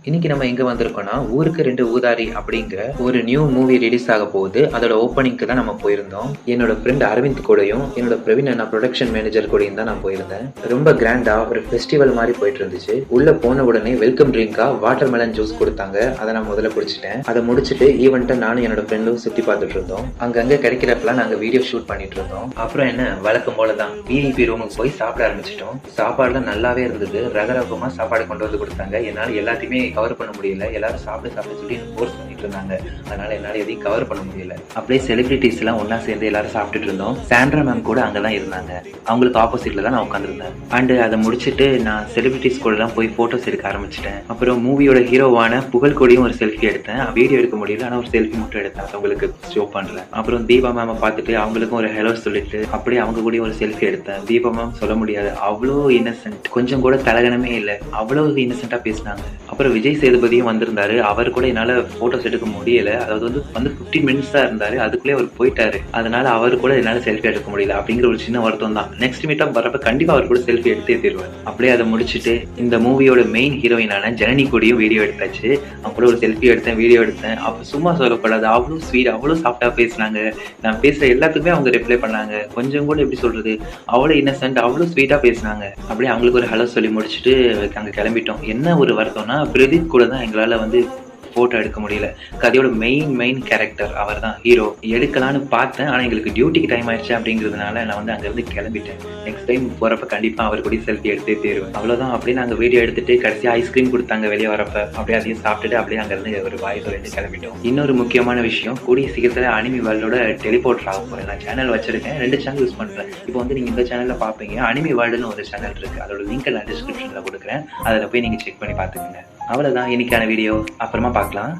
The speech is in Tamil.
இன்னைக்கு நம்ம எங்க வந்திருக்கோம்னா, ஊருக்கு 2 ஊதாரி அப்படிங்கிற ஒரு நியூ மூவி ரிலீஸ் ஆக போகுது. அதோட ஓப்பனிங்க்கு தான் நம்ம போயிருந்தோம். என்னோட ஃப்ரெண்ட் அரவிந்த் கூடயும், என்னோட பிரவீன் அண்ணா ப்ரொடக்ஷன் மேனேஜர் கூடயும் தான் நான் போயிருந்தேன். ரொம்ப கிராண்டா ஒரு ஃபெஸ்டிவல் மாதிரி போயிட்டு இருந்துச்சு. உள்ள போன உடனே வெல்கம் ட்ரிங்கா வாட்டர் மெலன் ஜூஸ் கொடுத்தாங்க. அதை நான் முதல்ல குடிச்சிட்டேன். அதை முடிச்சுட்டு ஈவெண்ட்டை நானும் என்னோட ஃப்ரெண்டும் சுத்தி பார்த்துட்டு இருந்தோம். அங்கங்க கிடைக்கிறப்பெல்லாம் நாங்க வீடியோ ஷூட் பண்ணிட்டு இருந்தோம். அப்புறம் என்ன வழக்கம் போல தான் விஐபி ரூமுக்கு போய் சாப்பிட ஆரம்பிச்சிட்டோம். சாப்பாடுலாம் நல்லாவே இருந்தது. ரகரகமா சாப்பாடு கொண்டு வந்து கொடுத்தாங்க. என்னால எல்லாத்தையுமே கவர் பண்ண முடியல. எல்லாரும் சாப்பிட சொல்லி ஃபோர்ஸ் பண்ணிட்டு இருந்தாங்க. அதனால என்னால எதையும் கவர் பண்ண முடியல. அப்படியே செலிபிரிட்டிஸ் எல்லாம் ஒன்னா சேர்ந்து எல்லாரும் சாப்பிட்டுட்டு இருந்தோம். சாண்ட்ரா மேம் கூட அங்கதான் இருந்தாங்க. அவங்களுக்கு ஆப்போசிட்ல தான் நான் உட்காந்துருந்தேன். அண்ட் அதை முடிச்சுட்டு நான் செலிபிரிட்டிஸ் கூட எல்லாம் போய் போட்டோஸ் எடுக்க ஆரம்பிச்சிட்டேன். அப்புறம் மூவியோட ஹீரோவான புகழ் கூடயும் ஒரு செல்ஃபி எடுத்தேன். வீடியோ எடுக்க முடியல, ஆனா ஒரு செல்ஃபி மட்டும் எடுத்தேன். அவங்களுக்கு ஷோ பண்றேன். அப்புறம் தீபா மேம் பார்த்துட்டு அவங்களுக்கும் ஒரு ஹலோ சொல்லிட்டு அப்படியே அவங்க கூட ஒரு செல்ஃபி எடுத்தேன். தீபா மேம் சொல்ல முடியாது, அவ்வளோ இன்னசென்ட், கொஞ்சம் கூட தலகணமே இல்லை, அவ்வளவு இன்னசென்ட்டா பேசினாங்க. அப்புறம் விஜய் சேதுபதியும் வந்திருந்தாரு. அவர் கூட என்னால போட்டோஸ் எடுக்க முடியல. அதாவது வந்து 15 மினிட்ஸ் தான் இருந்தாரு. அதுக்குள்ளே அவர் போயிட்டாரு. அதனால அவர் கூட என்னால செல்ஃபி எடுக்க முடியல அப்படிங்கிற ஒரு சின்ன வருத்தம் தான். நெக்ஸ்ட் மீட்டப் வரப்ப கண்டிப்பா அவர் கூட செல்ஃபி எடுத்தே தீருவார். அப்படியே அதை முடிச்சுட்டு இந்த மூவியோட மெயின் ஹீரோயினான ஜனனி கூடயும் வீடியோ எடுத்தாச்சு. அவங்க கூட ஒரு செல்ஃபி எடுத்தேன், வீடியோ எடுத்தேன். அப்ப சும்மா சொல்லக்கூடாது, அவ்வளோ ஸ்வீட், அவ்வளோ சாஃப்டா பேசினாங்க. நான் பேசுற எல்லாத்துக்குமே அவங்க ரிப்ளை பண்ணாங்க. கொஞ்சம் கூட எப்படி சொல்றது, அவ்வளோ இன்னசென்ட், அவ்வளோ ஸ்வீட்டா பேசினாங்க. அப்படியே அவங்களுக்கு ஒரு ஹலோ சொல்லி முடிச்சுட்டு அங்க கிளம்பிட்டோம். என்ன ஒரு வருத்தம்னா பிரதீப் கூட தான் எங்களால வந்து போட்டோ எடுக்க முடியல. கதையோட மெயின் கேரக்டர் அவர் தான் ஹீரோ. எடுக்கலான்னு பார்த்தேன், ஆனா எங்களுக்கு டியூட்டிக்கு டைம் ஆயிடுச்சு அப்படிங்கிறதுனால நான் வந்து அங்கிருந்து கிளம்பிட்டேன். நெக்ஸ்ட் டைம் போறப்ப கண்டிப்பா அவர் கூட செல்ஃபி எடுத்தே தீருவேன். அவ்வளவுதான். அப்படியே நாங்க வீடியோ எடுத்துட்டு கடைசி ஐஸ்கிரீம் கொடுத்தாங்க வெளியே வரப்ப. அப்படியே அதையும் சாப்பிட்டுட்டு அப்படியே அங்கிருந்து ஒரு வாய் சொல்லிட்டு கிளம்பிட்டோம். இன்னொரு முக்கியமான விஷயம், கூடிய சீக்கிரத்துல அனிமி வேர்ல்டோட டெலிபோர்ட் ஆக போறேன். நான் சேனல் வச்சிருக்கேன், 2 சேனல் யூஸ் பண்றேன். இப்போ வந்து நீங்க இந்த சேனல்ல பாப்பீங்க, அனிமி வேர்ல்டுன்னு ஒரு சேனல் இருக்கு. அதோட லிங்க் நான் டிஸ்கிரிப்ஷன்ல கொடுக்குறேன். அதில் போய் நீங்க செக் பண்ணி பாத்துக்கோங்க. அவ்வளவுதான் இன்னைக்கான வீடியோ. அப்புறமா பார்க்கலாம்.